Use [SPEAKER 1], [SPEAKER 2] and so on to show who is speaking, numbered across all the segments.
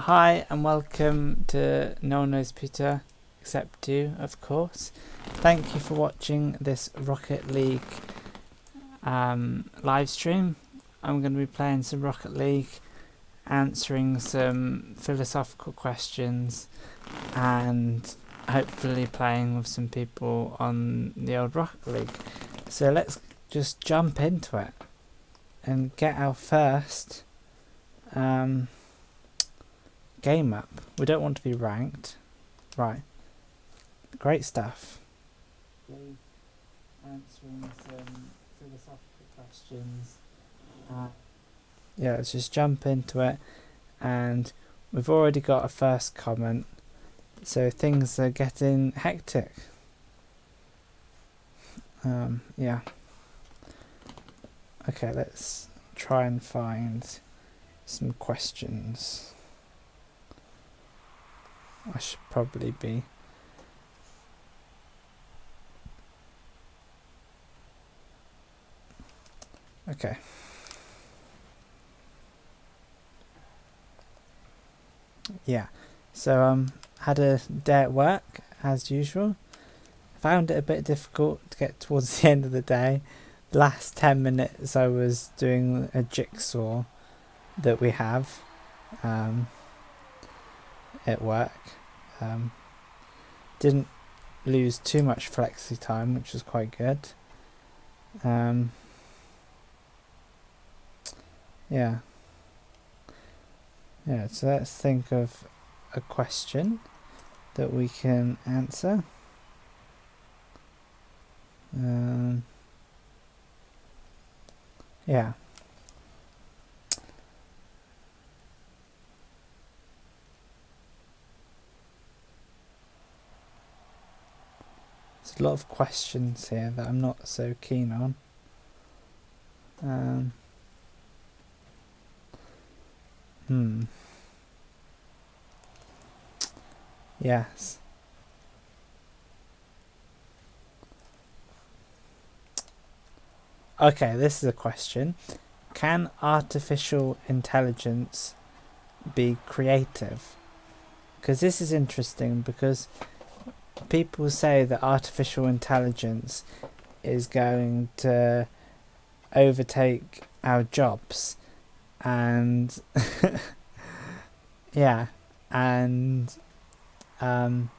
[SPEAKER 1] Hi and welcome to No One Knows Peter Except You, of course. Thank you for watching this Rocket League live stream. I'm going to be playing some Rocket League, answering some philosophical questions, and hopefully playing with some people on the old Rocket League. So let's just jump into it and get our first game up. We don't want to be ranked. Right. Great stuff. Answering some philosophical questions. Yeah, let's just jump into it. And we've already got a first comment. So things are getting hectic. Yeah. Okay, let's try and find some questions. I should probably be. Okay. Yeah. So had a day at work as usual. Found it a bit difficult to get towards the end of the day. The last 10 minutes I was doing a jigsaw that we have at work. Didn't lose too much flexi time, which was quite good. Yeah, so let's think of a question that we can answer. Yeah. There's a lot of questions here that I'm not so keen on. Yes. Okay, this is a question. Can artificial intelligence be creative? Because this is interesting, because people say that artificial intelligence is going to overtake our jobs, and yeah, and some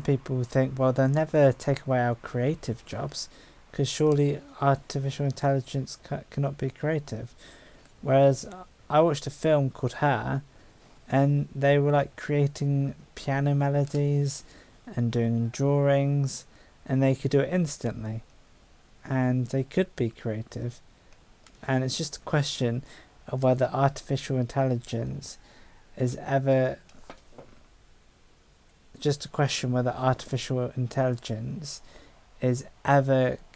[SPEAKER 1] people think, well, they'll never take away our creative jobs, because surely artificial intelligence cannot be creative. Whereas I watched a film called Her, and they were like creating piano melodies and doing drawings, and they could do it instantly, and they could be creative. And it's just a question of whether artificial intelligence is ever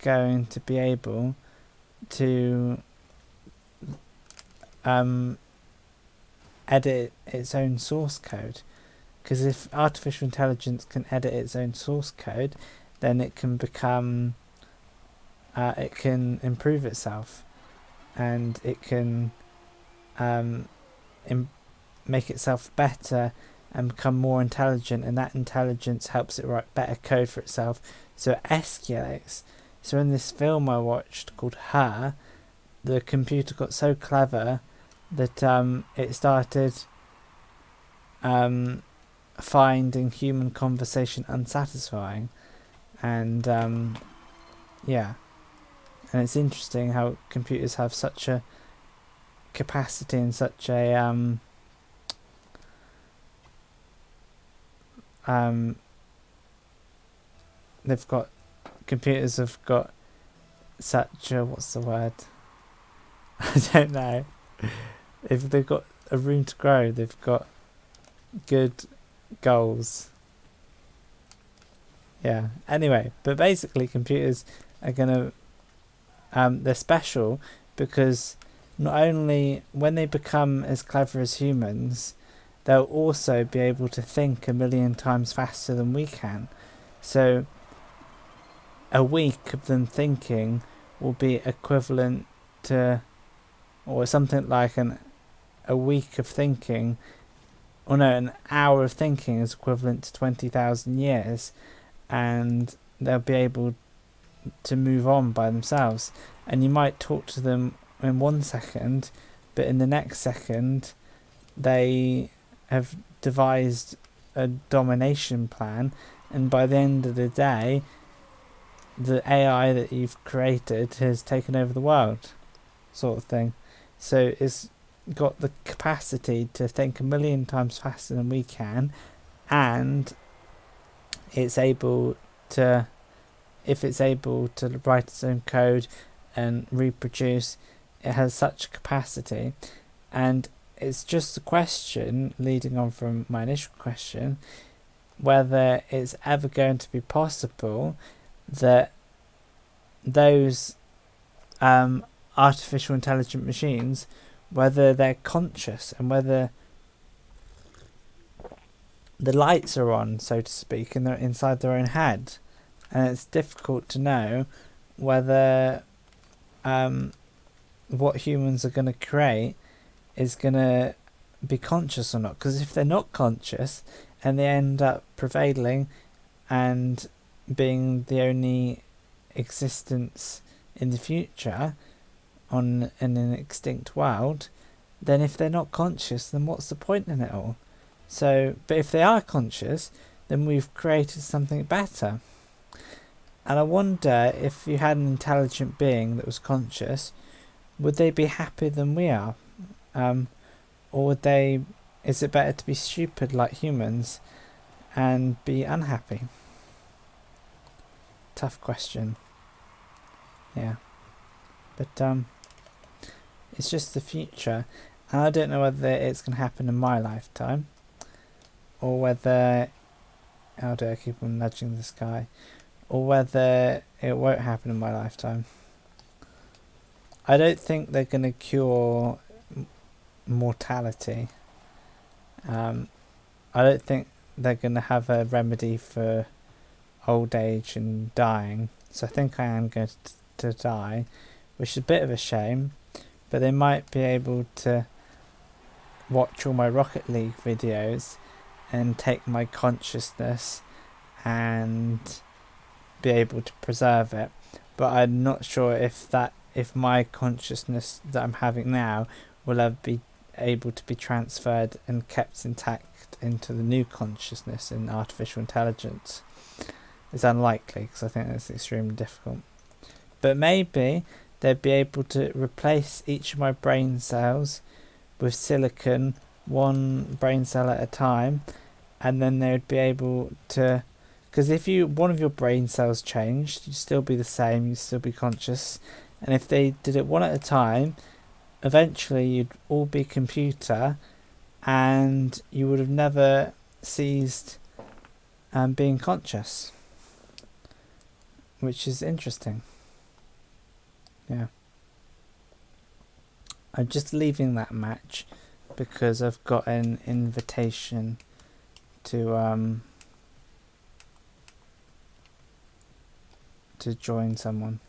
[SPEAKER 1] going to be able to edit its own source code. Because if artificial intelligence can edit its own source code, then it can become it can improve itself, and it can make itself better and become more intelligent, and that intelligence helps it write better code for itself, so it escalates. So in this film I watched called Her, the computer got so clever that it started finding human conversation unsatisfying, and yeah, and it's interesting how computers have such a capacity and such a computers have got such a, what's the word? I don't know. If they've got a room to grow, they've got good goals. Yeah. Anyway, but basically computers are gonna they're special because not only when they become as clever as humans, they'll also be able to think 1,000,000 times faster than we can. So a week of them thinking will be equivalent to, or something like a week of thinking, or no, an hour of thinking is equivalent to 20,000 years, and they'll be able to move on by themselves. And you might talk to them in 1 second, but in the next second they have devised a domination plan, and by the end of the day the AI that you've created has taken over the world, sort of thing. So it's got the capacity to think a million times faster than we can, and it's able to, if it's able to write its own code and reproduce, it has such capacity. And it's just a question, leading on from my initial question, whether it's ever going to be possible that those artificial intelligent machines, whether they're conscious and whether the lights are on, so to speak, and they're inside their own head. And it's difficult to know whether what humans are going to create is going to be conscious or not. Because if they're not conscious and they end up prevailing and being the only existence in the future in an extinct world, then if they're not conscious, then what's the point in it all? So, but if they are conscious, then we've created something better. And I wonder, if you had an intelligent being that was conscious, would they be happier than we are? Or would they, is it better to be stupid like humans and be unhappy? Tough question. Yeah. But it's just the future, and I don't know whether it's going to happen in my lifetime, or whether, how do I keep on nudging the sky, or whether it won't happen in my lifetime. I don't think they're going to cure mortality. I don't think they're going to have a remedy for old age and dying, so I think I am going to die, which is a bit of a shame. But they might be able to watch all my Rocket League videos and take my consciousness and be able to preserve it. But I'm not sure if my consciousness that I'm having now will ever be able to be transferred and kept intact into the new consciousness in artificial intelligence. It's unlikely, because I think that's extremely difficult. But maybe they'd be able to replace each of my brain cells with silicon, one brain cell at a time, and then they would be able to, because if one of your brain cells changed, you'd still be the same, you'd still be conscious, and if they did it one at a time, eventually you'd all be computer, and you would have never ceased being conscious, which is interesting. Yeah. I'm just leaving that match because I've got an invitation to join someone.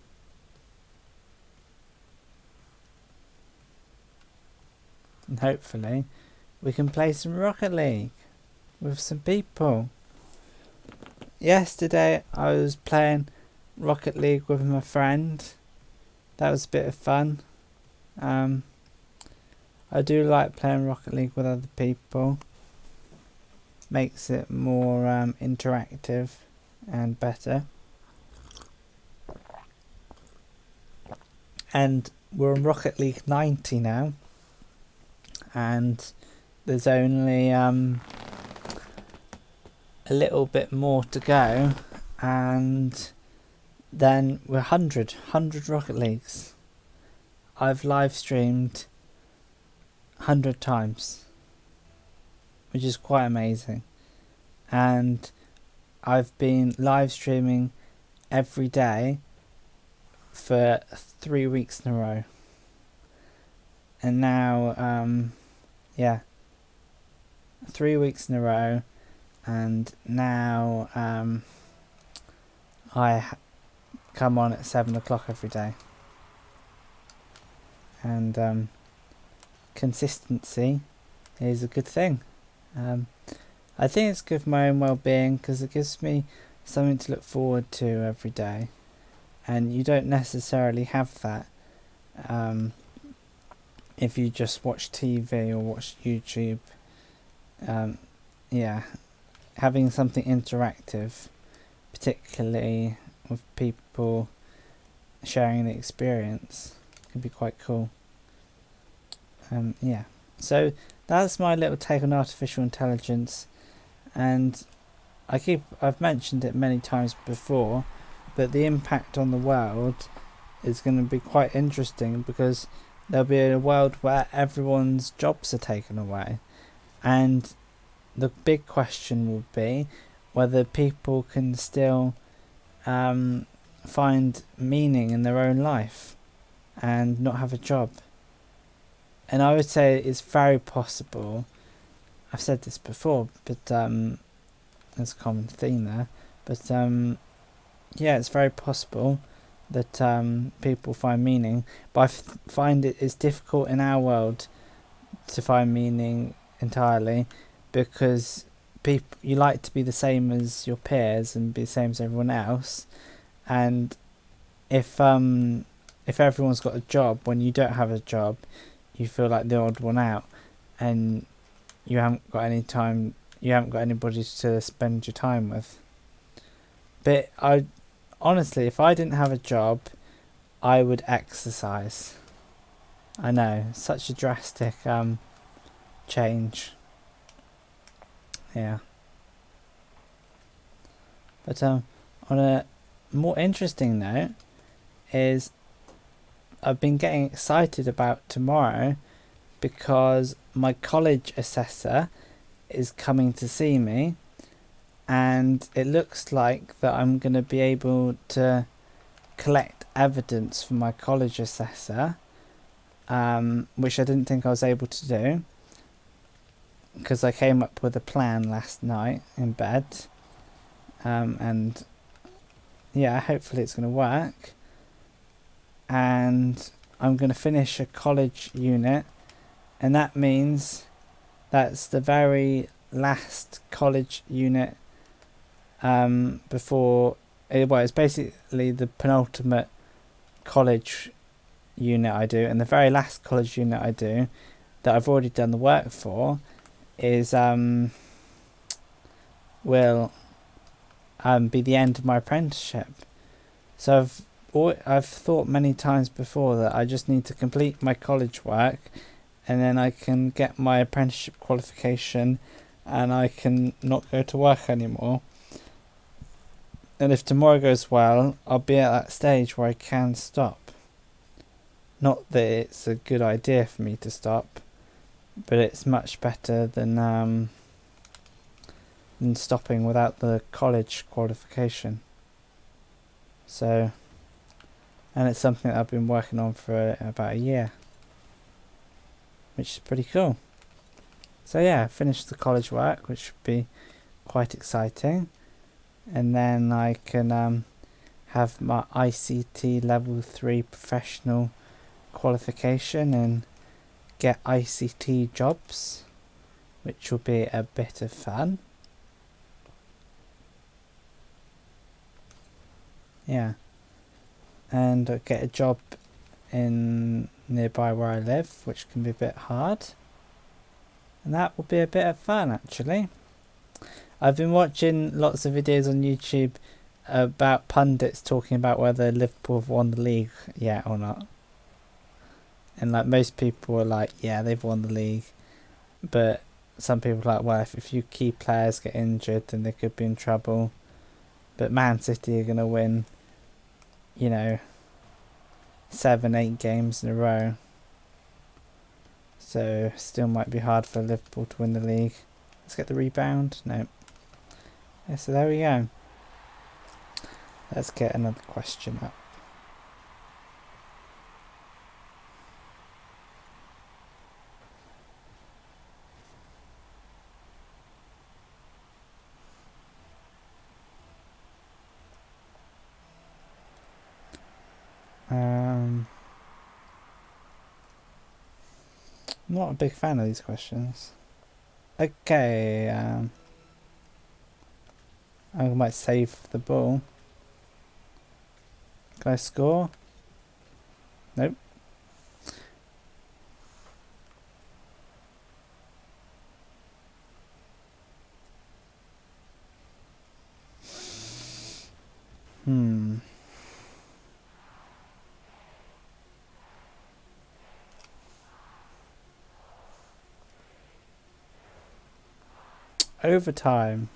[SPEAKER 1] And hopefully we can play some Rocket League with some people. Yesterday I was playing Rocket League with my friend. That was a bit of fun. I do like playing Rocket League with other people. Makes it more interactive and better. And we're on Rocket League 90 now. And there's only a little bit more to go. And then we're 100 Rocket Leagues. I've live streamed 100 times, which is quite amazing. And I've been live streaming every day for 3 weeks in a row. And now, 3 weeks in a row. And now I come on at 7 o'clock every day. And consistency is a good thing. I think it's good for my own well-being because it gives me something to look forward to every day, and you don't necessarily have that if you just watch TV or watch YouTube. Yeah, having something interactive, particularly with people sharing the experience, can be quite cool. Yeah, so that's my little take on artificial intelligence, and I've mentioned it many times before, but the impact on the world is going to be quite interesting because there'll be a world where everyone's jobs are taken away, and the big question will be whether people can still find meaning in their own life and not have a job. And I would say it's very possible. I've said this before, but there's a common theme there. But yeah, it's very possible that people find meaning. But I find it's difficult in our world to find meaning entirely, because you like to be the same as your peers and be the same as everyone else. And if everyone's got a job, when you don't have a job, you feel like the odd one out, and you haven't got any time. You haven't got anybody to spend your time with. But honestly, if I didn't have a job, I would exercise. I know, such a drastic change. Yeah. But on a more interesting note, is I've been getting excited about tomorrow because my college assessor is coming to see me, and it looks like that I'm going to be able to collect evidence from my college assessor, which I didn't think I was able to do because I came up with a plan last night in bed, and yeah, hopefully it's going to work. And I'm going to finish a college unit, and that means that's the very last college unit before it's basically the penultimate college unit I do, and the very last college unit I do that I've already done the work for is will be the end of my apprenticeship. So I've thought many times before that I just need to complete my college work, and then I can get my apprenticeship qualification, and I can not go to work anymore. And if tomorrow goes well, I'll be at that stage where I can stop. Not that it's a good idea for me to stop, but it's much better than stopping without the college qualification. So, and it's something that I've been working on for about a year, which is pretty cool. So yeah, finish the college work, which should be quite exciting, and then I can have my ICT level 3 professional qualification and get ICT jobs, which will be a bit of fun. Yeah, and I'll get a job in nearby where I live, which can be a bit hard, and that will be a bit of fun actually. I've been watching lots of videos on YouTube about pundits talking about whether Liverpool have won the league yet or not, and like most people are like, yeah, they've won the league, but some people are like, well, if a few key players get injured, then they could be in trouble. But Man City are going to win, 7-8 games in a row. So still might be hard for Liverpool to win the league. Let's get the rebound. No. Yeah, so there we go. Let's get another question up. I'm not a big fan of these questions. Okay, I might save the ball. Can I score? Nope. Overtime.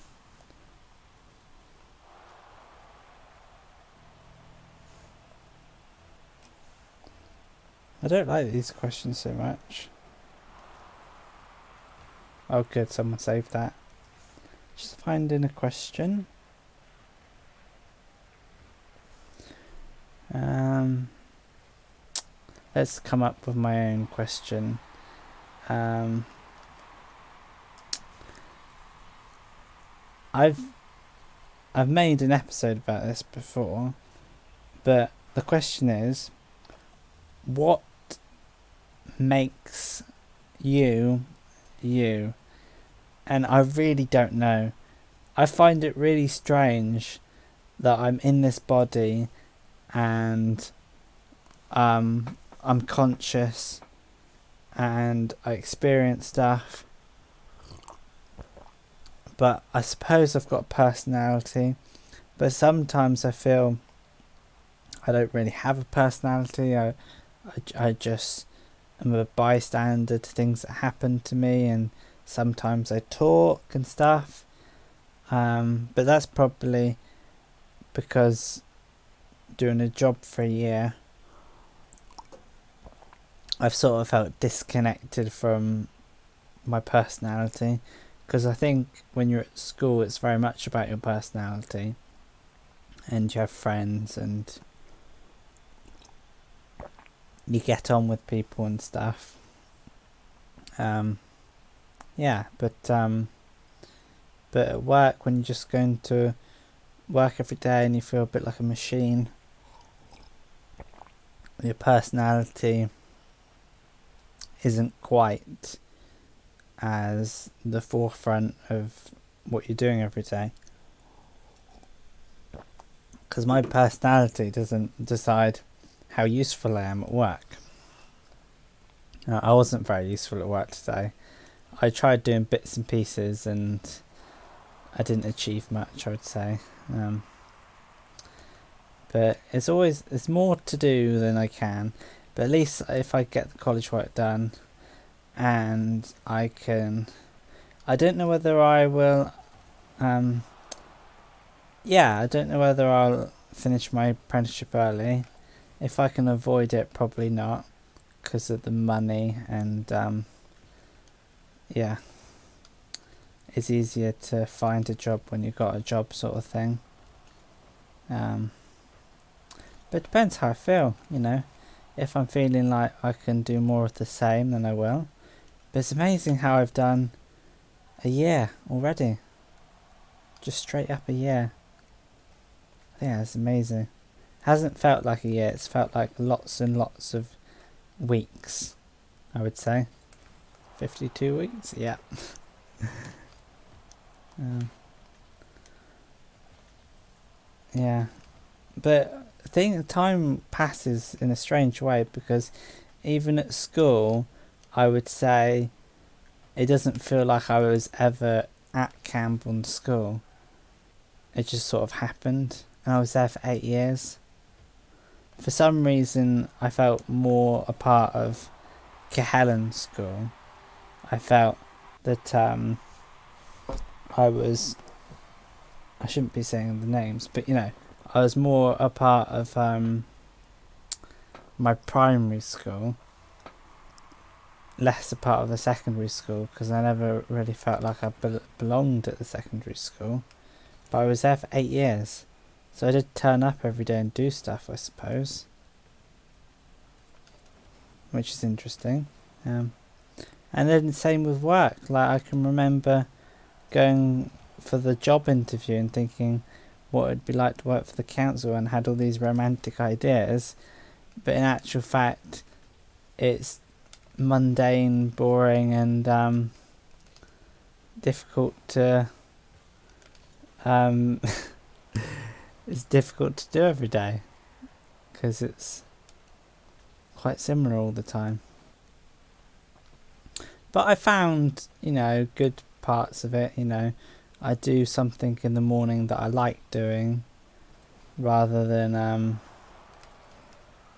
[SPEAKER 1] I don't like these questions so much. Oh good, someone saved that. Just finding a question. Let's come up with my own question. I've made an episode about this before, but the question is, what makes you you? And I really don't know. I find it really strange that I'm in this body and I'm conscious and I experience stuff, but I suppose I've got a personality, but sometimes I feel I don't really have a personality. I just am a bystander to things that happen to me, and sometimes I talk and stuff, but that's probably because doing a job for a year I've sort of felt disconnected from my personality, because I think when you're at school it's very much about your personality and you have friends and you get on with people and stuff. Yeah, but at work, when you're just going to work every day and you feel a bit like a machine, your personality isn't quite as the forefront of what you're doing every day. Because my personality doesn't decide how useful I am at work. I wasn't very useful at work today. I tried doing bits and pieces and I didn't achieve much, I would say. But it's more to do than I can. But at least if I get the college work done, and I don't know whether I will, I don't know whether I'll finish my apprenticeship early. If I can avoid it, probably not, because of the money, and it's easier to find a job when you've got a job, sort of thing. But it depends how I feel, If I'm feeling like I can do more of the same, then I will. But it's amazing how I've done a year already. Just straight up a year. Yeah, it's amazing. It hasn't felt like a year, it's felt like lots and lots of weeks, I would say. 52 weeks? Yeah. Yeah. But I think time passes in a strange way, because even at school, I would say it doesn't feel like I was ever at Camborne School. It just sort of happened, and I was there for 8 years. For some reason, I felt more a part of Kehelen School. I felt that I shouldn't be saying the names, but I was more a part of my primary school, less a part of the secondary school, because I never really felt like I belonged at the secondary school. But I was there for 8 years, so I did turn up every day and do stuff, I suppose, which is interesting. And then the same with work. Like, I can remember going for the job interview and thinking what it'd be like to work for the council, and had all these romantic ideas, but in actual fact it's mundane, boring, and difficult to it's difficult to do every day because it's quite similar all the time. But I found, good parts of it. I do something in the morning that I like doing rather than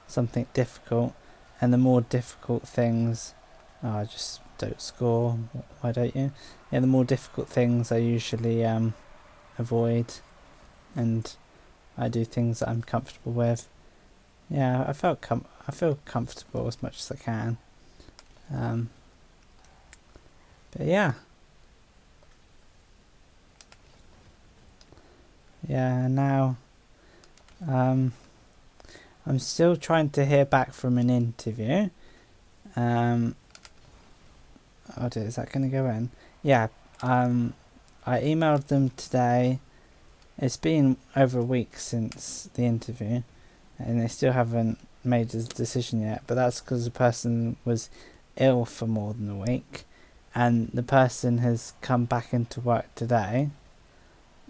[SPEAKER 1] something difficult. And the more difficult things, I just don't score. Why don't you? Yeah, the more difficult things I usually avoid, and I do things that I'm comfortable with. Yeah, I feel comfortable as much as I can. But yeah. Yeah, now I'm still trying to hear back from an interview. Is that going to go in? Yeah. I emailed them today. It's been over a week since the interview, and they still haven't made a decision yet. But that's because the person was ill for more than a week, and the person has come back into work today.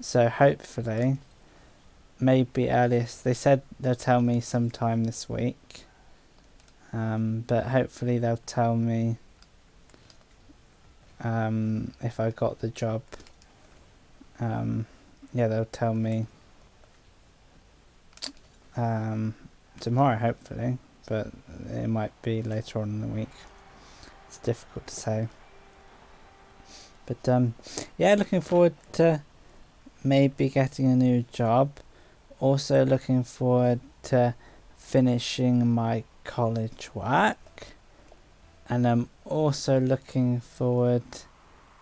[SPEAKER 1] So hopefully, maybe earliest, they said they'll tell me sometime this week. But hopefully they'll tell me if I got the job. They'll tell me tomorrow, hopefully, but it might be later on in the week. It's difficult to say. But looking forward to maybe getting a new job. Also looking forward to finishing my college work. And I'm also looking forward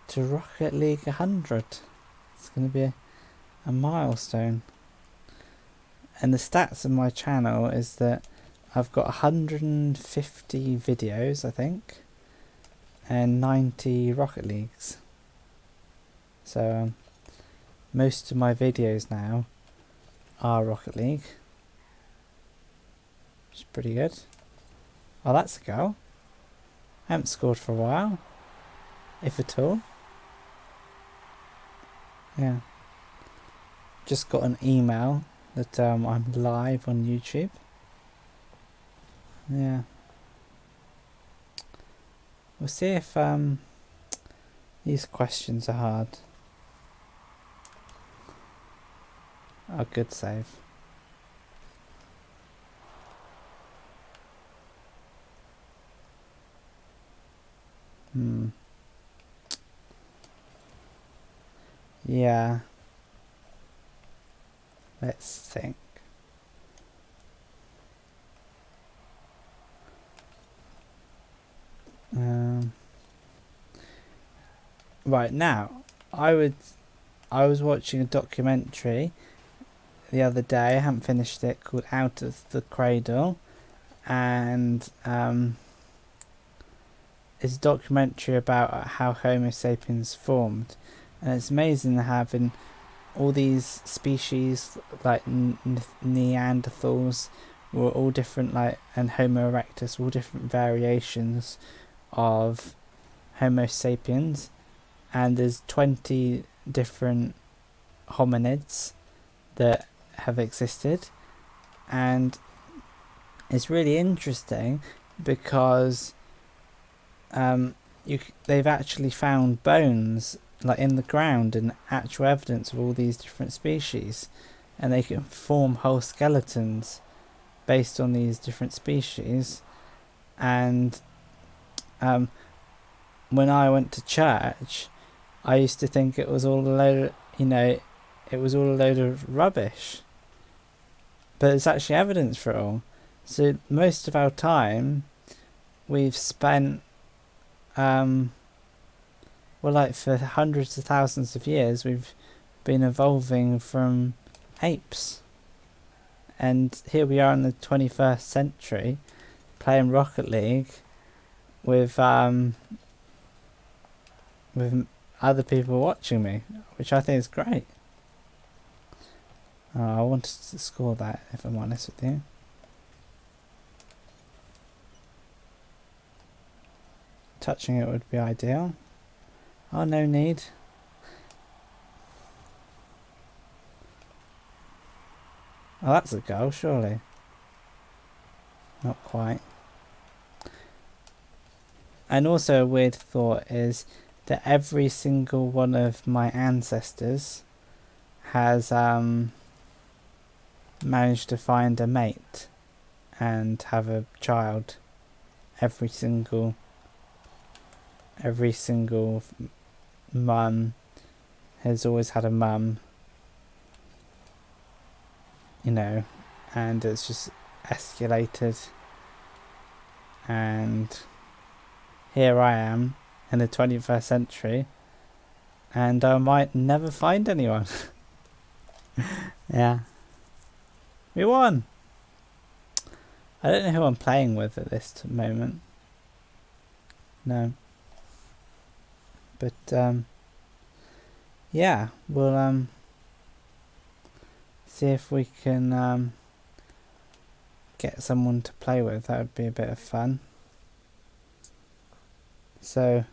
[SPEAKER 1] to Rocket League 100. It's going to be a milestone. And the stats of my channel is that I've got 150 videos, I think, and 90 Rocket Leagues. So most of my videos now are Rocket League, which is pretty good. Oh, that's a goal. I haven't scored for a while, if at all. Yeah. Just got an email that I'm live on YouTube. Yeah. We'll see if these questions are hard. Oh, good save. Yeah. Let's think. Right now, I was watching a documentary the other day. I haven't finished it, called Out of the Cradle, and it's a documentary about how Homo sapiens formed, and it's amazing having all these species like Neanderthals were all different, and Homo erectus, all different variations of Homo sapiens, and there's 20 different hominids that have existed, and it's really interesting because they've actually found bones in the ground and actual evidence of all these different species, and they can form whole skeletons based on these different species. And when I went to church, I used to think it was all a load of rubbish, but there's actually evidence for it all. So most of our time we've spent for hundreds of thousands of years, we've been evolving from apes, and here we are in the 21st century playing Rocket League with other people watching me, which I think is great. I wanted to score that, if I'm honest with you. touching it would be ideal. Oh, no need. Oh, that's a goal, surely. Not quite. And also a weird thought is that every single one of my ancestors has managed to find a mate and have a child. Every single mum has always had a mum, you know, and it's just escalated. And here I am in the 21st century, and I might never find anyone. Yeah. We won! I don't know who I'm playing with at this moment. No. But, yeah, we'll, see if we can, get someone to play with. That would be a bit of fun. So,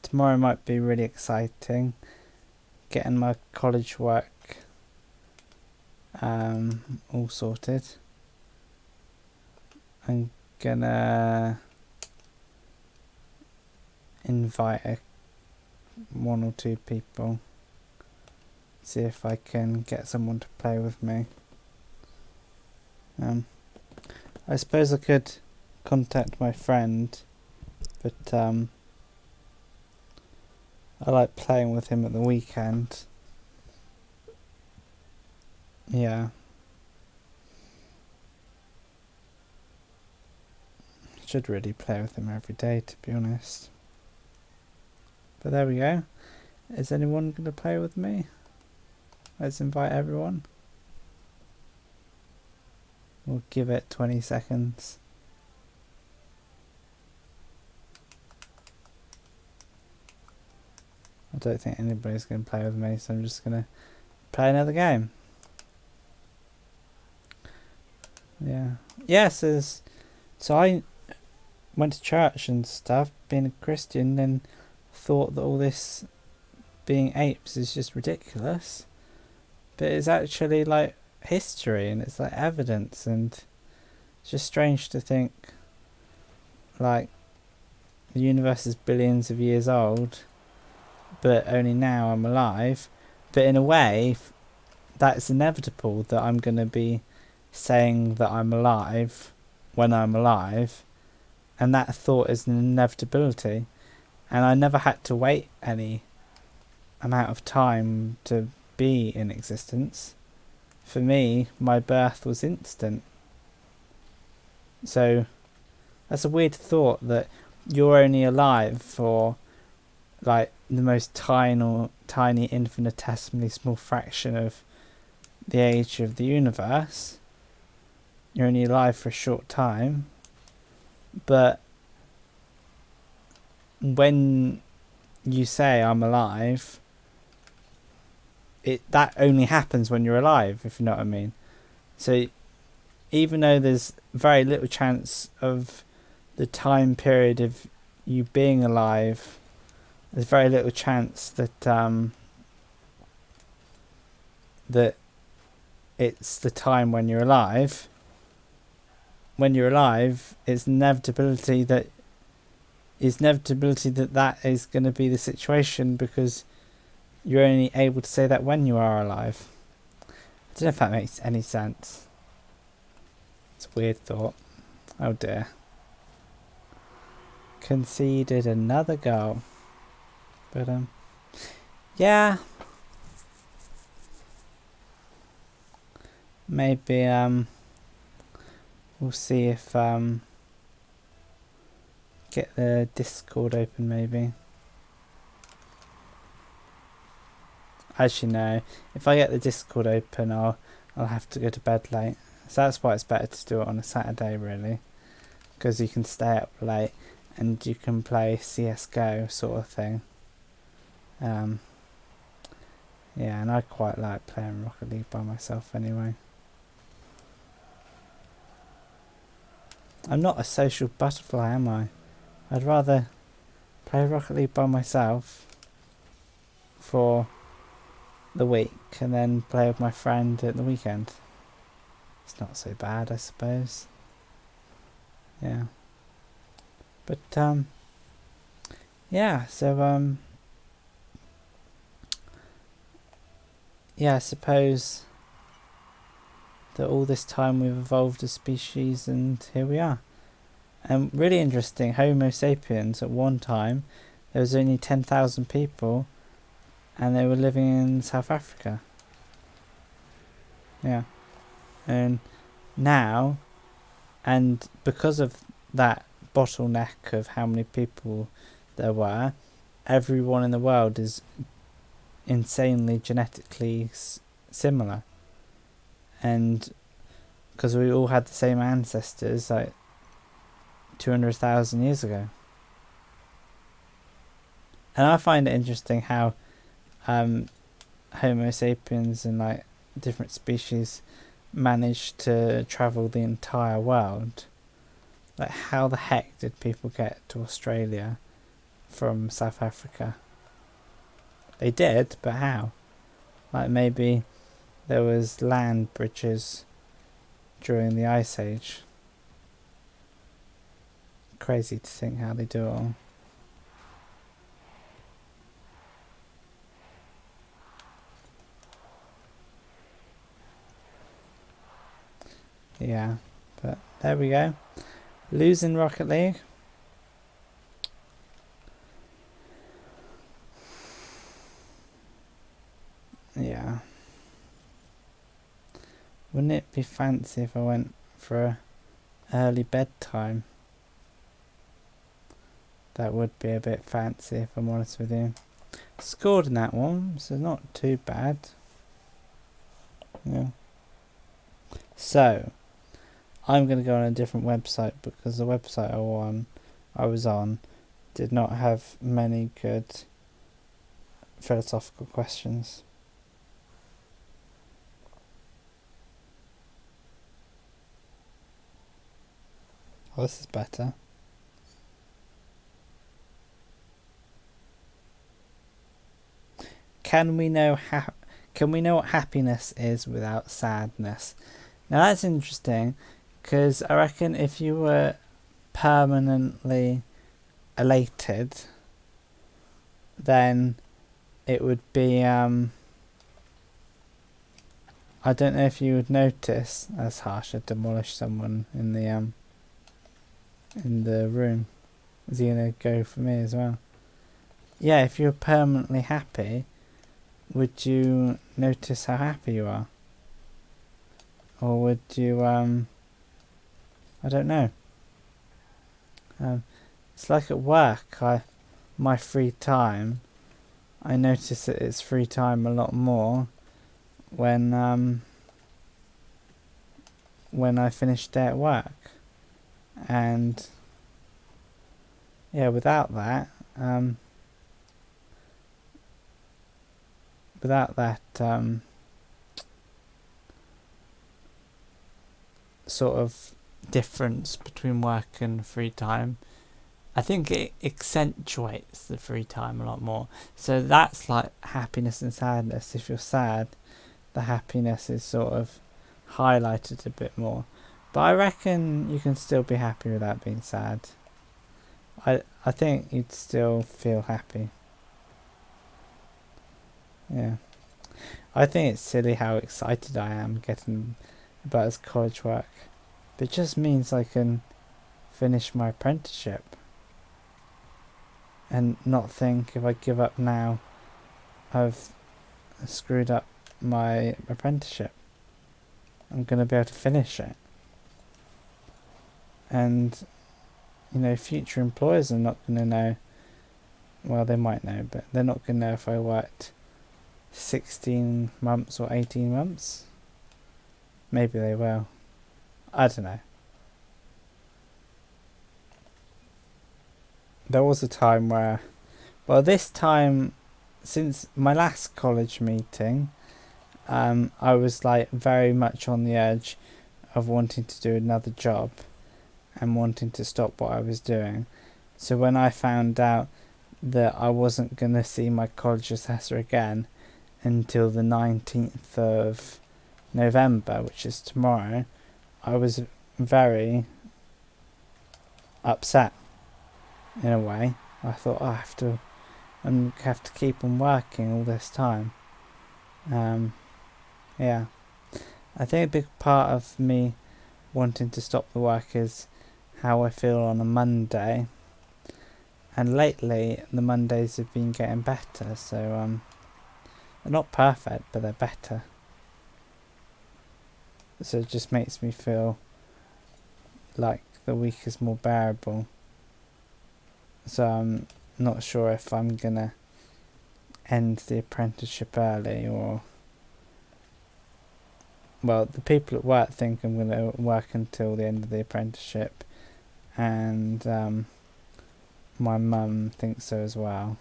[SPEAKER 1] tomorrow might be really exciting. Getting my college work all sorted. I'm gonna invite one or two people. See if I can get someone to play with me. I suppose I could contact my friend, but I like playing with him at the weekend. Yeah. Should really play with him every day, to be honest. But there we go. Is anyone going to play with me? Let's invite everyone. We'll give it 20 seconds. I don't think anybody's going to play with me, so I'm just going to play another game. Yeah. Yes, so I went to church and stuff, being a Christian, and thought that all this being apes is just ridiculous. But it's actually like history, and it's like evidence, and it's just strange to think like the universe is billions of years old, but only now I'm alive. But in a way, that's inevitable, that I'm going to be saying that I'm alive when I'm alive, and that thought is an inevitability, and I never had to wait any amount of time to be in existence. For me, my birth was instant. So that's a weird thought, that you're only alive for like the most tiny infinitesimally small fraction of the age of the universe. You're only alive for a short time, but when you say I'm alive, that only happens when you're alive, if you know what I mean. So even though there's very little chance of the time period of you being alive, there's very little chance that that it's the time when you're alive. When you're alive, it's inevitability that that is going to be the situation, because you're only able to say that when you are alive. I don't know if that makes any sense. It's a weird thought. Oh dear. Conceded another goal. But yeah. Maybe we'll see if get the Discord open maybe. Actually no, if I get the Discord open I'll have to go to bed late. So that's why it's better to do it on a Saturday really, because you can stay up late and you can play CSGO sort of thing. Yeah, and I quite like playing Rocket League by myself anyway. I'm not a social butterfly, am I? I'd rather play Rocket League by myself for the week and then play with my friend at the weekend. It's not so bad, I suppose. Yeah. But yeah, so yeah, I suppose that all this time we've evolved as species and here we are. And really interesting, Homo sapiens, at one time there was only 10,000 people and they were living in South Africa. Yeah. And now, and because of that bottleneck of how many people there were, everyone in the world is insanely genetically similar. And because we all had the same ancestors like 200,000 years ago. And I find it interesting how Homo sapiens and like different species managed to travel the entire world. Like, how the heck did people get to Australia from South Africa? They did, but how? Like, maybe there was land bridges during the Ice Age. Crazy to think how they do it all. Yeah, but there we go. Losing Rocket League. Yeah. Wouldn't it be fancy if I went for a early bedtime? That would be a bit fancy if I'm honest with you. Scored in that one, so not too bad. Yeah. So, I'm going to go on a different website because the website I was on did not have many good philosophical questions. Oh, this is better. Can we know what happiness is without sadness? Now that's interesting, because I reckon if you were permanently elated, then it would be I don't know if you would notice. That's harsh. I demolished someone in the room. Is he gonna go for me as well? Yeah, if you're permanently happy, would you notice how happy you are? Or would you, I don't know. It's like at work, my free time, I notice that it's free time a lot more when I finish day at work. And yeah, without that, sort of difference between work and free time, I think it accentuates the free time a lot more. So that's like happiness and sadness. If you're sad, the happiness is sort of highlighted a bit more. But I reckon you can still be happy without being sad. I think you'd still feel happy. Yeah. I think it's silly how excited I am getting about this college work. But it just means I can finish my apprenticeship. And not think if I give up now, I've screwed up my apprenticeship. I'm going to be able to finish it. And, future employers are not going to know. Well, they might know, but they're not going to know if I worked 16 months or 18 months. Maybe they will. I don't know. There was a time where, this time, since my last college meeting, I was like very much on the edge of wanting to do another job and wanting to stop what I was doing. So when I found out that I wasn't going to see my college assessor again until the 19th of November, which is tomorrow, I was very upset in a way. I thought, I have to keep on working all this time. Yeah. I think a big part of me wanting to stop the work is how I feel on a Monday. And lately, the Mondays have been getting better, so they're not perfect, but they're better. So it just makes me feel like the week is more bearable. So I'm not sure if I'm gonna end the apprenticeship early, or well, the people at work think I'm gonna work until the end of the apprenticeship, and my mum thinks so as well.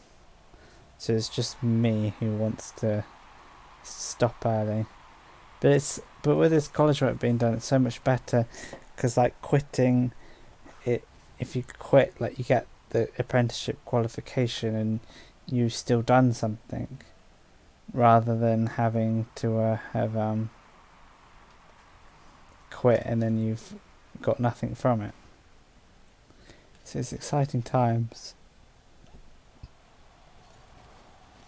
[SPEAKER 1] So it's just me who wants to stop early. But with this college work being done, it's so much better, because like quitting it, if you quit, like you get the apprenticeship qualification and you've still done something, rather than having to have quit and then you've got nothing from it. So it's exciting times.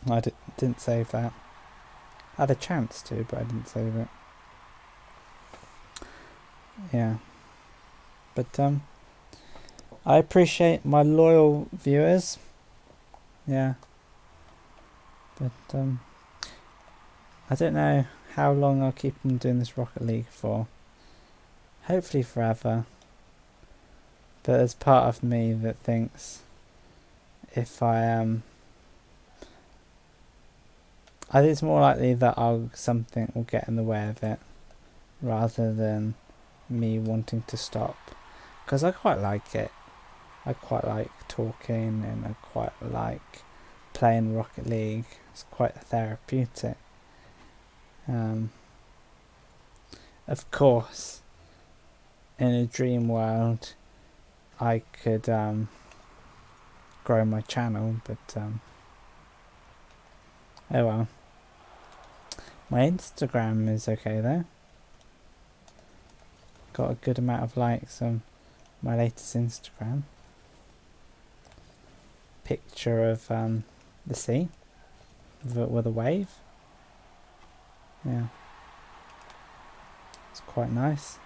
[SPEAKER 1] I didn't save that. I had a chance to, but I didn't save it. Yeah. But I appreciate my loyal viewers. Yeah. But I don't know how long I'll keep on doing this Rocket League for. Hopefully forever. But there's part of me that thinks if I think it's more likely that something will get in the way of it, rather than me wanting to stop. Because I quite like it. I quite like talking, and I quite like playing Rocket League. It's quite therapeutic. Of course, in a dream world, I could grow my channel, but oh well. My Instagram is okay though. Got a good amount of likes on my latest Instagram. Picture of the sea with a wave. Yeah, it's quite nice.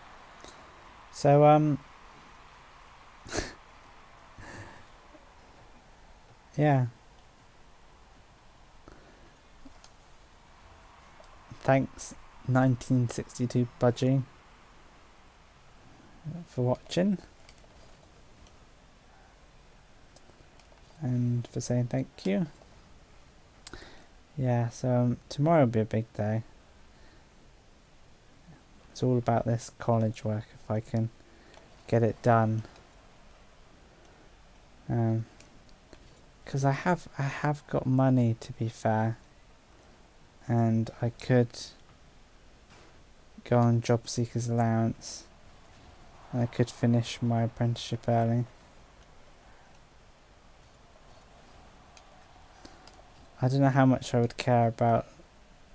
[SPEAKER 1] So yeah. Thanks 1962 Budgie for watching and for saying thank you. Yeah, so tomorrow will be a big day. It's all about this college work, if I can get it done. Because I have got money, to be fair, and I could go on job seekers allowance, and I could finish my apprenticeship early. I don't know how much I would care about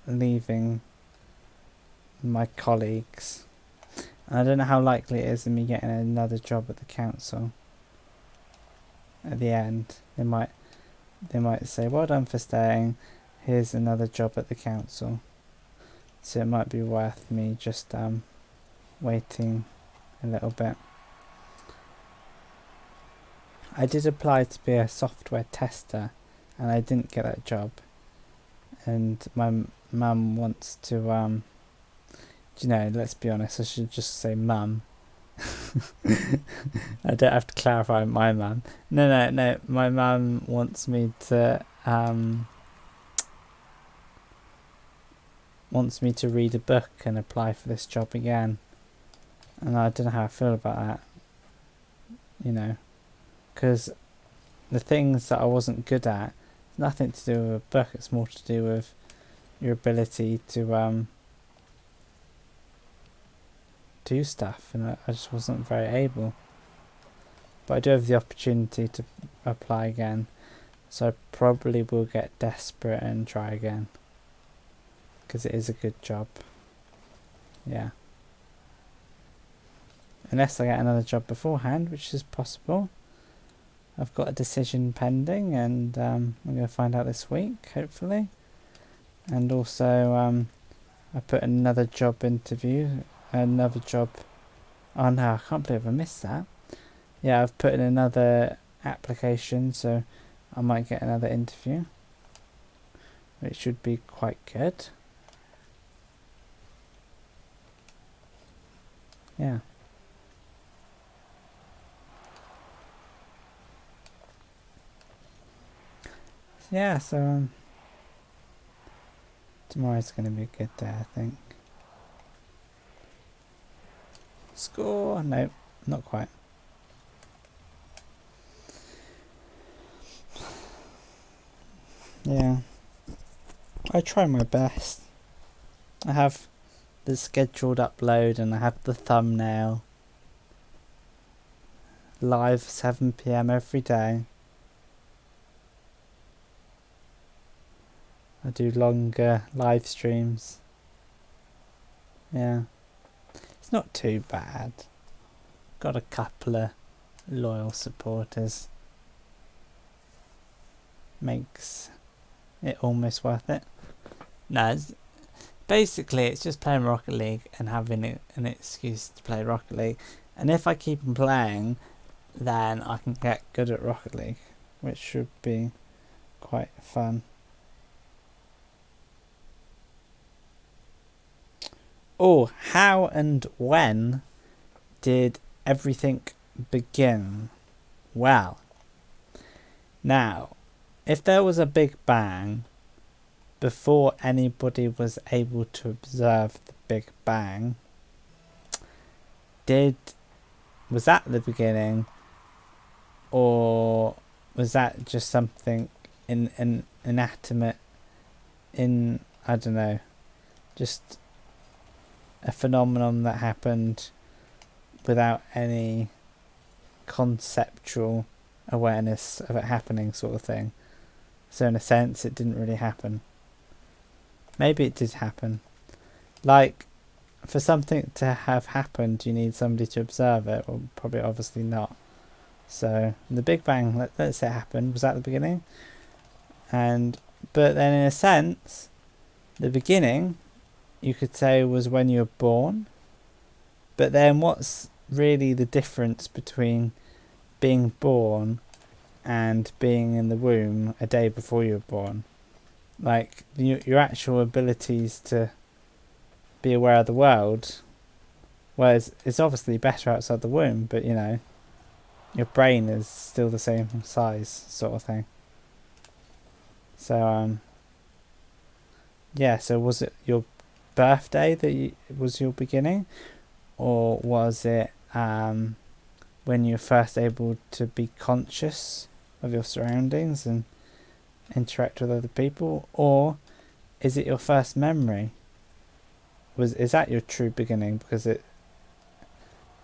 [SPEAKER 1] leaving my colleagues, and I don't know how likely it is of me getting another job at the council. At the end, they might say, well done for staying, here's another job at the council. So it might be worth me just waiting a little bit. I did apply to be a software tester, and I didn't get that job. And my mum wants to let's be honest, I should just say mum. I don't have to clarify my mum. No, my mum wants me to read a book and apply for this job again, and I don't know how I feel about that, because the things that I wasn't good at, nothing to do with a book, it's more to do with your ability to do stuff, and I just wasn't very able. But I do have the opportunity to apply again, So I probably will get desperate and try again. Because it is a good job. Yeah. Unless I get another job beforehand, which is possible. I've got a decision pending, and I'm going to find out this week, hopefully. And also, I put another job interview, another job. Oh no, I can't believe I missed that. Yeah, I've put in another application, so I might get another interview, which should be quite good. Yeah. Yeah, so tomorrow's going to be a good day, I think. Score? No, not quite. Yeah. I try my best. I have the scheduled upload and I have the thumbnail. Live 7 PM every day. I do longer live streams. Yeah. It's not too bad. Got a couple of loyal supporters. Makes it almost worth it. No, basically it's just playing Rocket League and having an excuse to play Rocket League. And if I keep on playing, then I can get good at Rocket League, which should be quite fun. Oh, how and when did everything begin? Well, now, if there was a Big Bang before anybody was able to observe the Big Bang, was that the beginning, or was that just something inanimate, I don't know, just a phenomenon that happened without any conceptual awareness of it happening, sort of thing? So in a sense it didn't really happen. Maybe it did happen. Like, for something to have happened, you need somebody to observe it. Well, probably obviously not. So the Big Bang, let's say it happened, was at the beginning. But then in a sense, the beginning, you could say, was when you were born. But then what's really the difference between being born and being in the womb a day before you were born? Like, your actual abilities to be aware of the world, whereas it's obviously better outside the womb, but you know, your brain is still the same size, sort of thing. So yeah, so was it your birthday that was your beginning, or was it when you were first able to be conscious of your surroundings and interact with other people, or is it your first memory? Is that your true beginning, because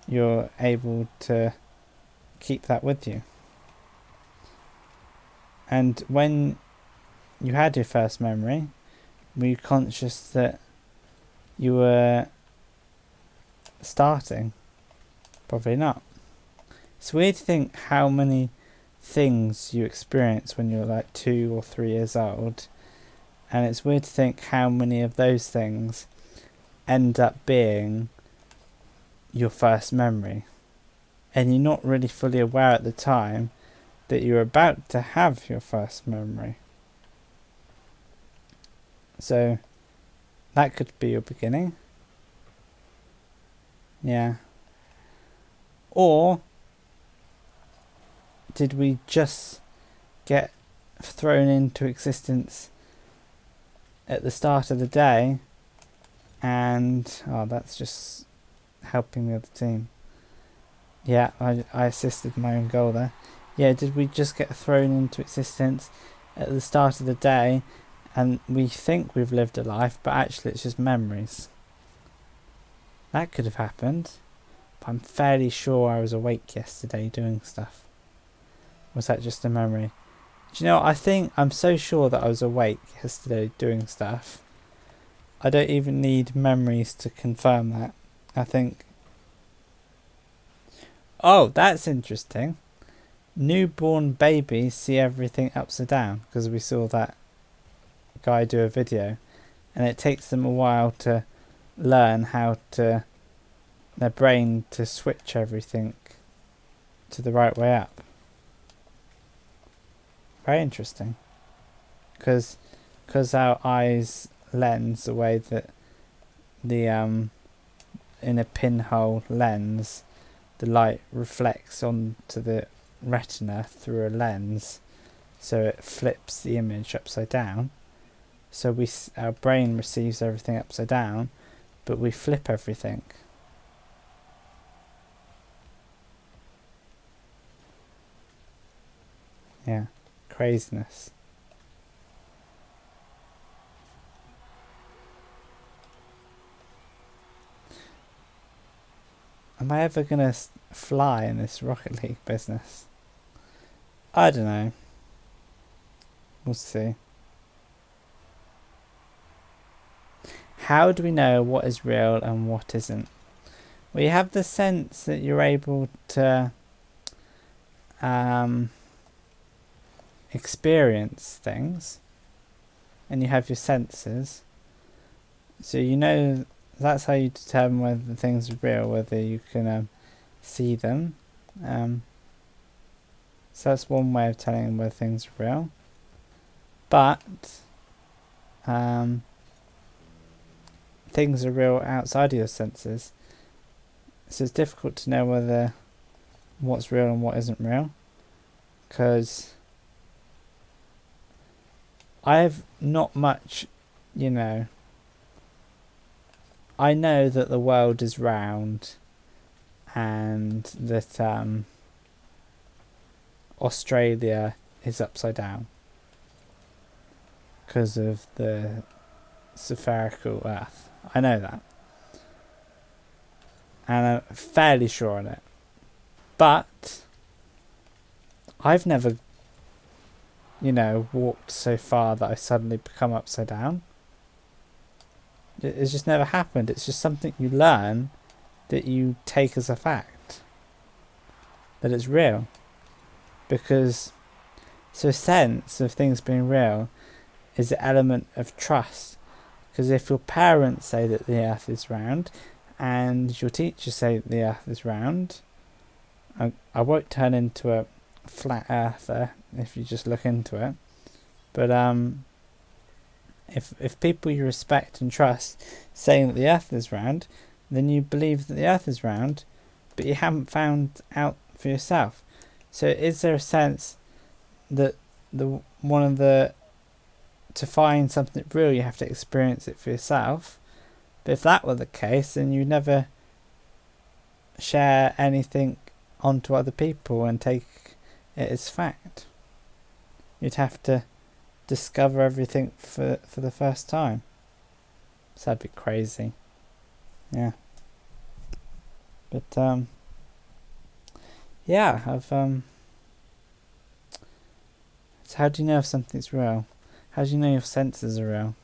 [SPEAKER 1] you're able to keep that with you? And when you had your first memory, were you conscious that you were starting? Probably not. It's weird to think how many things you experience when you're like 2 or 3 years old, and it's weird to think how many of those things end up being your first memory, and you're not really fully aware at the time that you're about to have your first memory. So that could be your beginning. Yeah. Or did we just get thrown into existence at the start of the day, and that's just helping the other team. Yeah, I assisted my own goal there. Yeah, did we just get thrown into existence at the start of the day, and we think we've lived a life, but actually it's just memories? That could have happened, but I'm fairly sure I was awake yesterday doing stuff. Was that just a memory? Do you know, I think I'm so sure that I was awake yesterday doing stuff. I don't even need memories to confirm that. I think... Oh, that's interesting. Newborn babies see everything upside down, because we saw that guy do a video, and it takes them a while to learn how to... their brain to switch everything to the right way up. Very interesting. Because our eyes lens, the way that the in a pinhole lens, the light reflects onto the retina through a lens, so it flips the image upside down. So our brain receives everything upside down, but we flip everything. Yeah, craziness. Am I ever gonna fly in this Rocket League business? I don't know. We'll see. How do we know what is real and what isn't? Well, you have the sense that you're able to experience things, and you have your senses, so you know that's how you determine whether things are real, whether you can see them. So that's one way of telling whether things are real. But things are real outside of your senses, so it's difficult to know whether what's real and what isn't real, because I have not much, I know that the world is round, and that Australia is upside down because of the spherical Earth. I know that, and I'm fairly sure on it. But I've never, walked so far that I suddenly become upside down. It's just never happened. It's just something you learn that you take as a fact, that it's real. Because so a sense of things being real is an element of trust. Because if your parents say that the earth is round and your teachers say that the earth is round, I won't turn into a flat earther if you just look into it. But if people you respect and trust saying that the earth is round, then you believe that the earth is round, but you haven't found out for yourself. So is there a sense that to find something real you have to experience it for yourself? But if that were the case, then you'd never share anything onto other people and take it as fact. You'd have to discover everything for the first time. So that'd be crazy. Yeah. But yeah, so how do you know if something's real? How do you know your senses are real?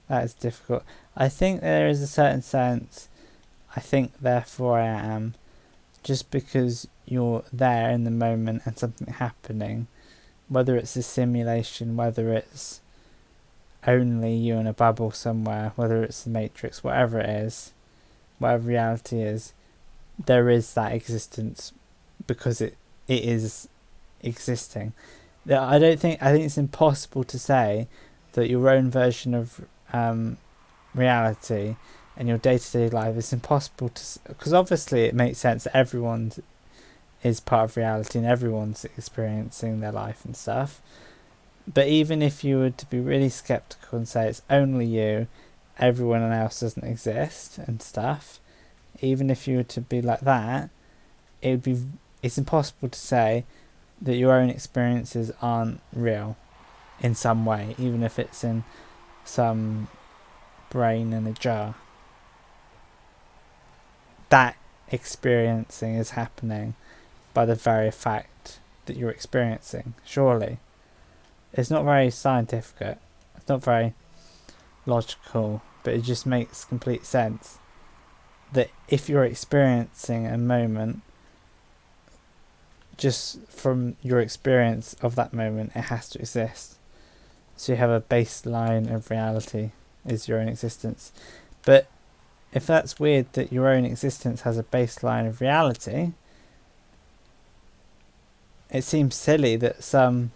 [SPEAKER 1] That is difficult. I think there is a certain sense, I think therefore I am, just because you're there in the moment and something happening, whether it's a simulation, whether it's only you in a bubble somewhere, whether it's the Matrix, whatever it is, whatever reality is, there is that existence because it is existing. I think it's impossible to say that your own version of reality and your day-to-day life is impossible to, because obviously it makes sense that everyone is part of reality and everyone's experiencing their life and stuff. But even if you were to be really skeptical and say it's only you, everyone else doesn't exist and stuff, even if you were to be like that, it's impossible to say that your own experiences aren't real in some way, even if it's in some brain in a jar. That experiencing is happening by the very fact that you're experiencing, surely. It's not very scientific, it's not very logical, but it just makes complete sense that if you're experiencing a moment, just from your experience of that moment, it has to exist. So you have a baseline of reality is your own existence. But if that's weird that your own existence has a baseline of reality, it seems silly that some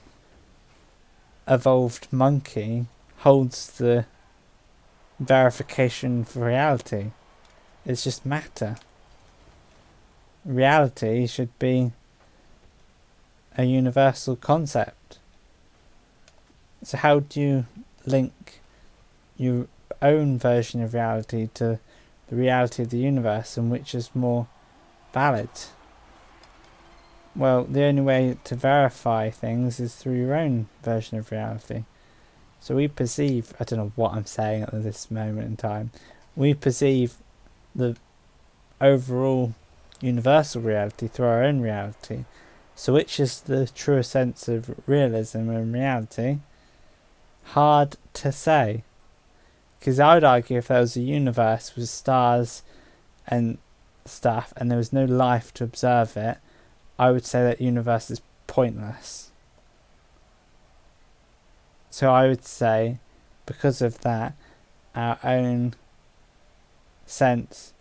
[SPEAKER 1] evolved monkey holds the verification for reality. It's just matter. Reality should be a universal concept. So how do you link your own version of reality to the reality of the universe, and which is more valid? Well, the only way to verify things is through your own version of reality. So we perceive, I don't know what I'm saying at this moment in time, we perceive the overall universal reality through our own reality. So which is the truer sense of realism and reality? Hard to say. Because I would argue if there was a universe with stars and stuff and there was no life to observe it, I would say that universe is pointless. So I would say, because of that, our own sense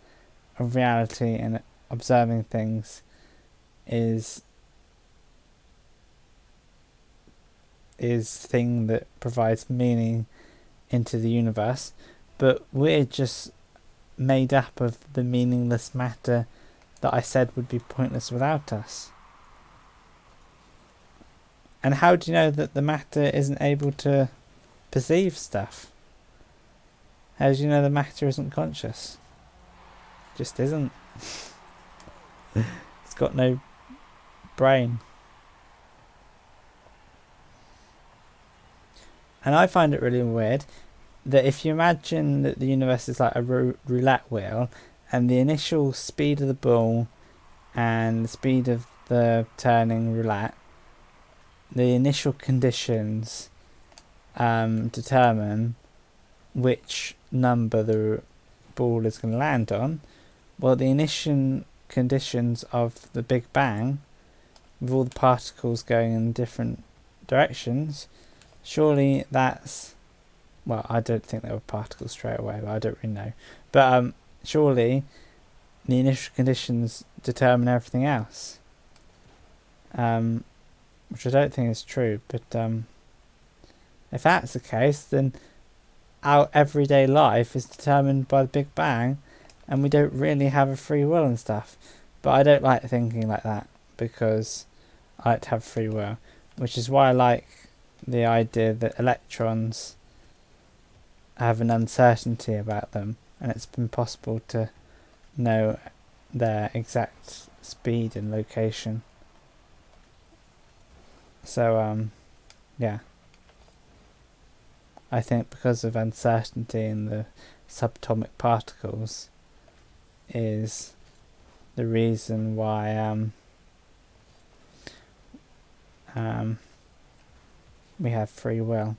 [SPEAKER 1] of reality and observing things is thing that provides meaning into the universe, but we're just made up of the meaningless matter that I said would be pointless without us. And how do you know that the matter isn't able to perceive stuff? How do you know the matter isn't conscious? It just isn't. It's got no brain. And I find it really weird that if you imagine that the universe is like a roulette wheel, and the initial speed of the ball and the speed of the turning roulette, the initial conditions determine which number the ball is going to land on. Well, the initial conditions of the Big Bang, with all the particles going in different directions, surely that's, well, I don't think there were particles straight away, but I don't really know. But surely the initial conditions determine everything else. Which I don't think is true, but if that's the case, then our everyday life is determined by the Big Bang, and we don't really have a free will and stuff. But I don't like thinking like that, because I like to have free will, which is why I like the idea that electrons have an uncertainty about them, and it's been possible to know their exact speed and location. So yeah, I think because of uncertainty in the subatomic particles is the reason why we have free will.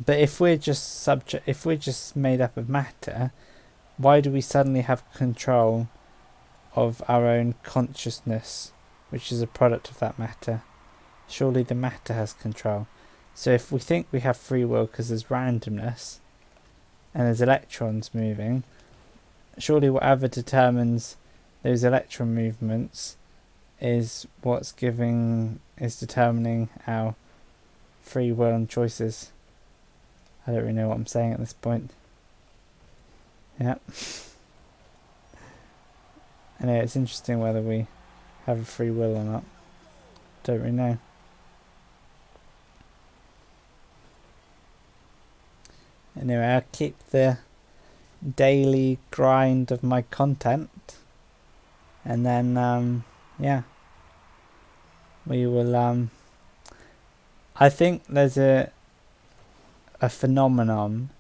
[SPEAKER 1] But if we're just made up of matter, why do we suddenly have control of our own consciousness, which is a product of that matter? Surely the matter has control. So if we think we have free will because there's randomness and there's electrons moving, surely whatever determines those electron movements is determining our free will and choices. I don't really know what I'm saying at this point. Yeah. Anyway, it's interesting whether we have a free will or not. Don't really know. Anyway, I'll keep the daily grind of my content, and then yeah, we will I think there's a phenomenon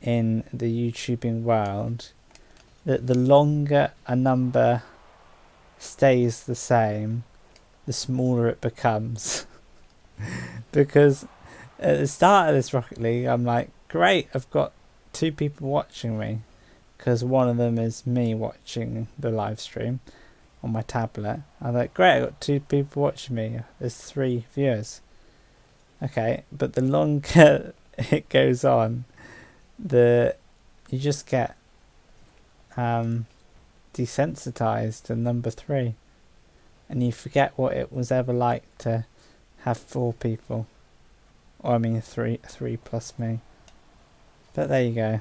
[SPEAKER 1] in the YouTubing world that the longer a number stays the same, the smaller it becomes. Because at the start of this Rocket League, I'm like, great, I've got 2 people watching me, because one of them is me watching the live stream on my tablet. I'm like, great, I got 2 people watching me. There's 3 viewers. Okay, but the longer it goes on, you just get desensitized to number 3, and you forget what it was ever like to have 4 people, or I mean 3 plus me. But there you go.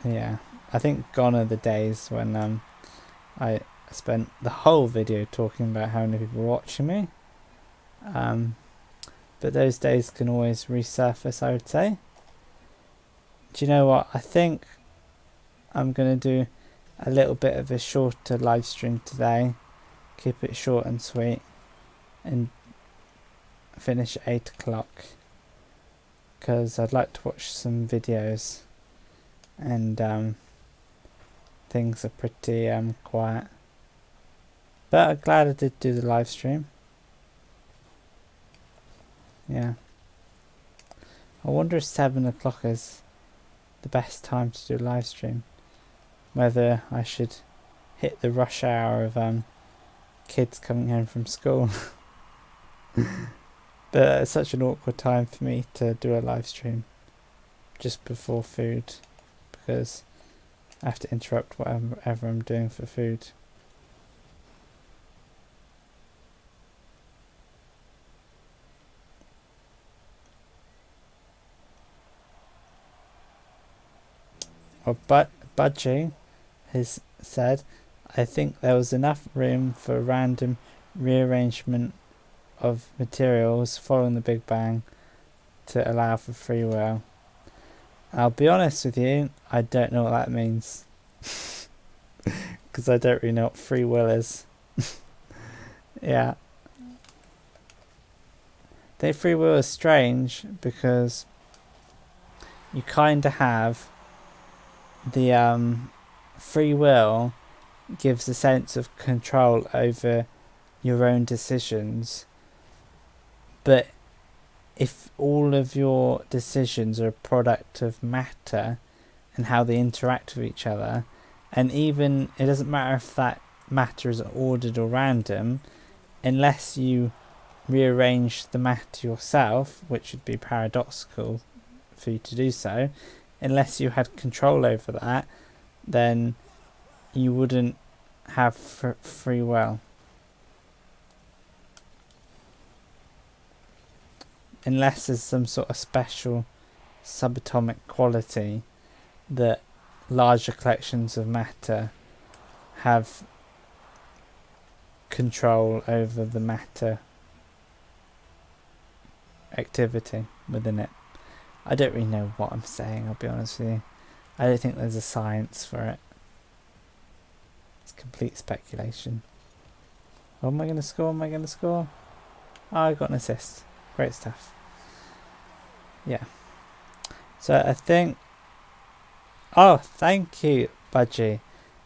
[SPEAKER 1] Yeah, I think gone are the days when I spent the whole video talking about how many people were watching me. But those days can always resurface, I would say. Do you know what? I think I'm going to do a little bit of a shorter live stream today. Keep it short and sweet. And finish at 8 o'clock. Because I'd like to watch some videos. And things are pretty quiet. But I'm glad I did do the live stream. Yeah. I wonder if 7 o'clock is the best time to do a live stream. Whether I should hit the rush hour of kids coming home from school. But it's such an awkward time for me to do a live stream just before food, because I have to interrupt whatever I'm doing for food. Well, Budgie has said, I think there was enough room for random rearrangement of materials following the Big Bang to allow for free will. I'll be honest with you, I don't know what that means. Because I don't really know what free will is. Yeah. I think free will is strange because you kind of have the free will gives a sense of control over your own decisions, but if all of your decisions are a product of matter and how they interact with each other, and even it doesn't matter if that matter is ordered or random, unless you rearrange the matter yourself, which would be paradoxical for you to do so, unless you had control over that, then you wouldn't have free will. Unless there's some sort of special subatomic quality that larger collections of matter have control over the matter activity within it. I don't really know what I'm saying, I'll be honest with you. I don't think there's a science for it. It's complete speculation. Oh, am I going to score? Am I going to score? Oh, I got an assist. Great stuff. Yeah. So I think... Oh, thank you, Budgie.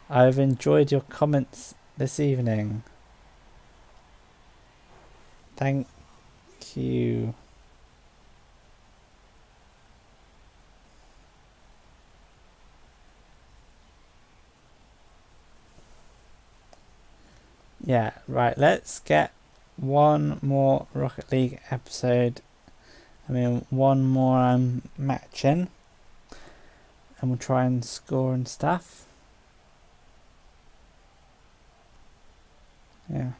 [SPEAKER 1] I've enjoyed your comments this evening. Thank you. Yeah, right, let's get one more Rocket League episode. I mean, one more match in. And we'll try and score and stuff. Yeah.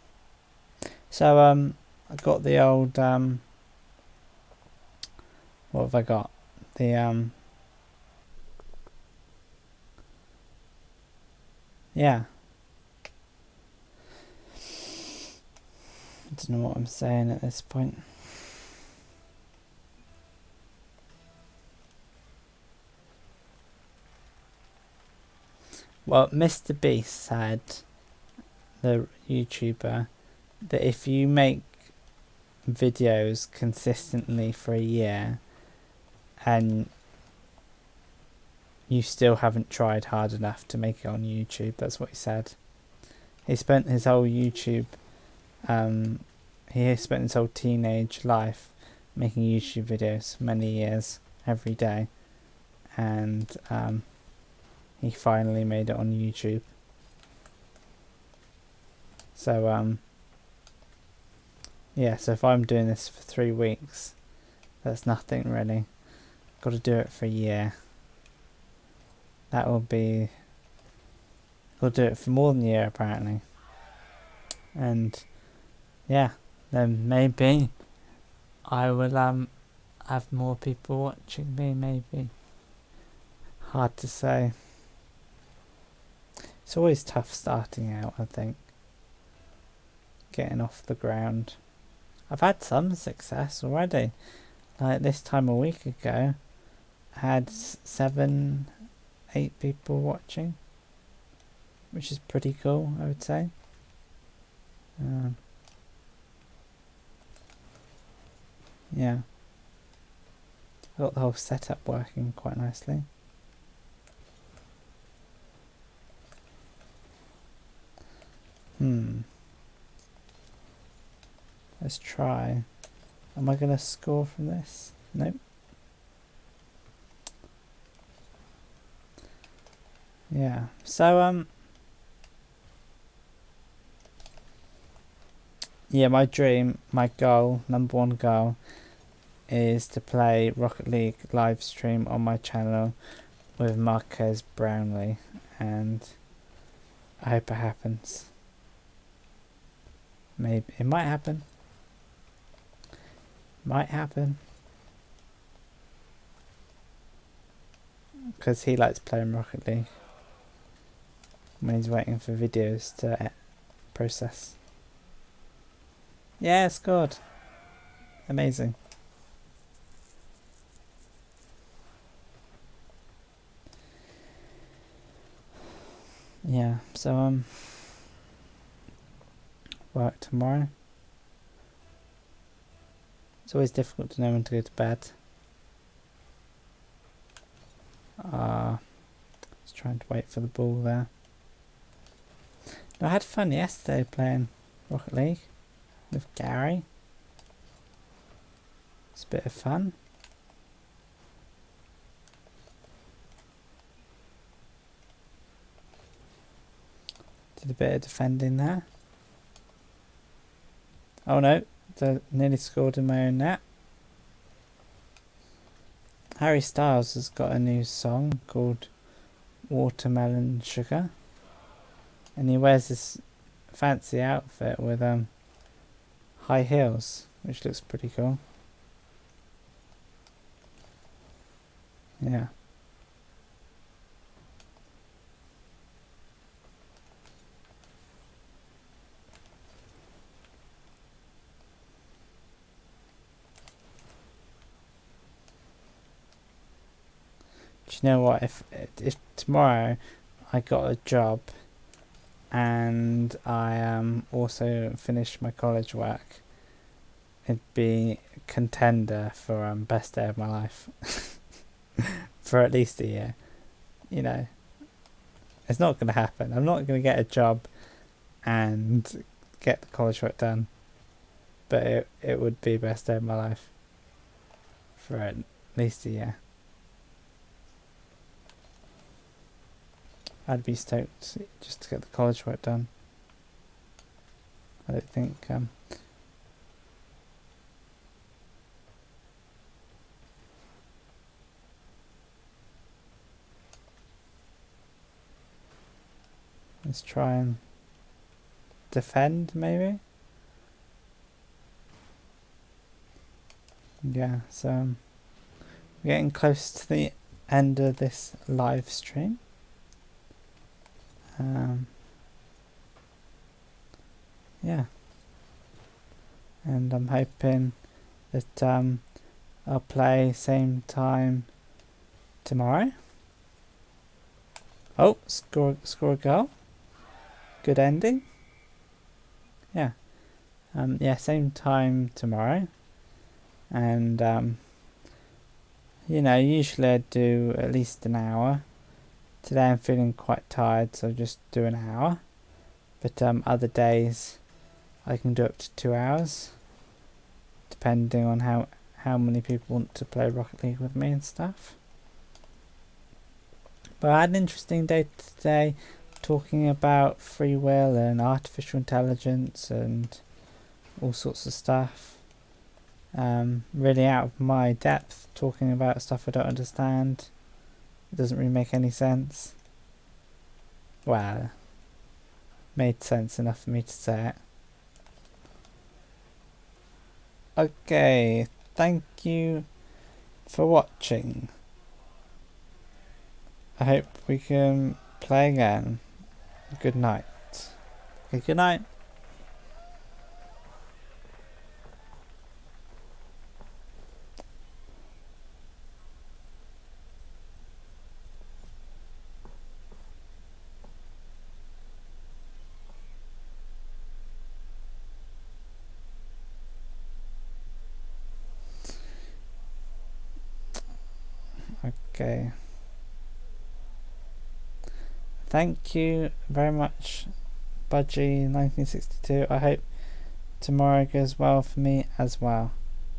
[SPEAKER 1] So, I got the old, what have I got? The, yeah. I don't know what I'm saying at this point. Well, Mr. Beast said, the YouTuber, that if you make videos consistently for a year and you still haven't tried hard enough to make it on YouTube, that's what he said. he spent his whole YouTube, he spent his whole teenage life making YouTube videos for many years, every day, and he finally made it on YouTube. So yeah, so if I'm doing this for 3 weeks, that's nothing really. Got to do it for a year. That will be... Got to do it for more than a year apparently. And yeah, then maybe I will have more people watching me, maybe. Hard to say. It's always tough starting out, I think. Getting off the ground. I've had some success already. Like this time a week ago, I had 7, 8 people watching, which is pretty cool, I would say. Yeah. I got the whole setup working quite nicely. Let's try. Am I going to score from this? Nope. Yeah. So, yeah, my dream, my goal, number 1 goal, is to play Rocket League live stream on my channel with Marques Brownlee, and I hope it happens. Maybe it might happen. Might happen. Because he likes playing Rocket League when he's waiting for videos to process. Yeah, scored. Amazing. Yeah, so work tomorrow. It's always difficult to know when to go to bed. Just trying to wait for the ball there. No, I had fun yesterday playing Rocket League with Gary. It's a bit of fun. Did a bit of defending there. Oh no, nearly scored in my own net. Harry Styles has got a new song called Watermelon Sugar, and he wears this fancy outfit with high heels, which looks pretty cool. Yeah. Do you know what? If tomorrow I got a job and I also finished my college work, it'd be a contender for best day of my life for at least a year. You know, it's not going to happen. I'm not going to get a job and get the college work done, but it would be best day of my life for at least a year. I'd be stoked just to get the college work done. I don't think let's try and defend maybe. Yeah, so we're getting close to the end of this live stream. Yeah, and I'm hoping that I'll play same time tomorrow. Oh, score a goal. Good ending. Yeah. Yeah, same time tomorrow. And you know, usually I do at least an hour. Today I'm feeling quite tired, so I'll just do an hour. but other days I can do up to 2 hours, depending on how many people want to play Rocket League with me and stuff. But I had an interesting day today, talking about free will and artificial intelligence and all sorts of stuff. Really out of my depth, talking about stuff I don't understand. It doesn't really make any sense. Well, made sense enough for me to say it. Okay, thank you for watching. I hope we can play again. Good night. Okay, good night. Okay. Thank you very much, Budgie1962. I hope tomorrow goes well for me as well,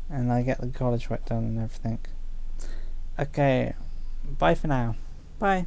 [SPEAKER 1] and I get the college work done and everything. Okay, bye for now. Bye.